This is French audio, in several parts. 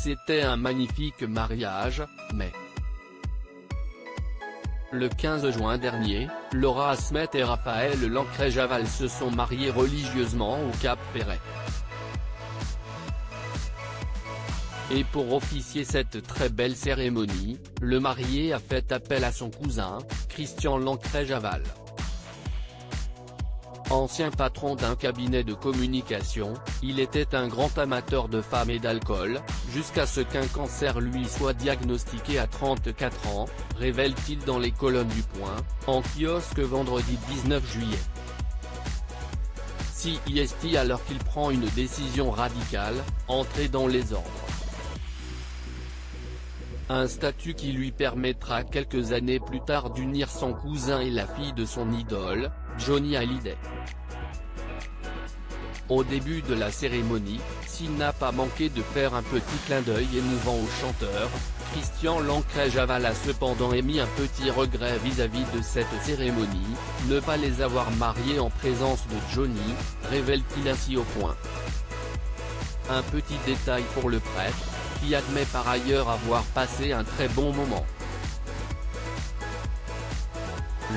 c'était un magnifique mariage, mais… Le 15 juin dernier, Laura Asmet et Raphaël Lancret-Javal se sont mariés religieusement au Cap Ferret. Et pour officier cette très belle cérémonie, le marié a fait appel à son cousin, Christian Lancret-Javal. Ancien patron d'un cabinet de communication, il était un grand amateur de femmes et d'alcool, jusqu'à ce qu'un cancer lui soit diagnostiqué à 34 ans, révèle-t-il dans les colonnes du Point, en kiosque vendredi 19 juillet. CIST alors qu'il prend une décision radicale, entrer dans les ordres. Un statut qui lui permettra quelques années plus tard d'unir son cousin et la fille de son idole, Johnny Hallyday. Au début de la cérémonie, s'il n'a pas manqué de faire un petit clin d'œil émouvant au chanteur, Christian Lancret-Javal a cependant émis un petit regret vis-à-vis de cette cérémonie, ne pas les avoir mariés en présence de Johnny, révèle-t-il ainsi au Point. Un petit détail pour le prêtre, qui admet par ailleurs avoir passé un très bon moment.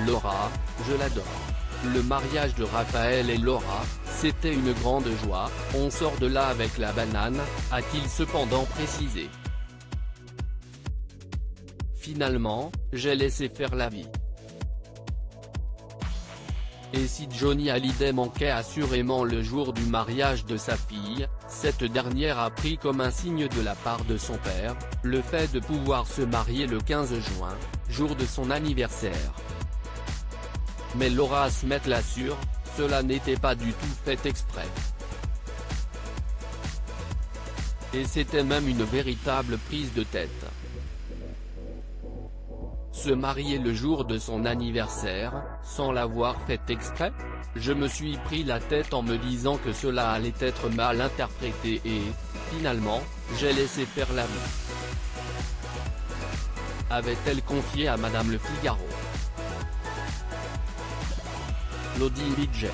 Laura, je l'adore. Le mariage de Raphaël et Laura, c'était une grande joie, on sort de là avec la banane, a-t-il cependant précisé. Finalement, j'ai laissé faire la vie. Et si Johnny Hallyday manquait assurément le jour du mariage de sa fille, cette dernière a pris comme un signe de la part de son père, le fait de pouvoir se marier le 15 juin, jour de son anniversaire. Mais Laura Asmet l'assure, cela n'était pas du tout fait exprès. Et c'était même une véritable prise de tête. Se marier le jour de son anniversaire, sans l'avoir fait exprès? Je me suis pris la tête en me disant que cela allait être mal interprété et, finalement, j'ai laissé faire la vie. Avait-elle confié à Madame Le Figaro. Lodi Bidget.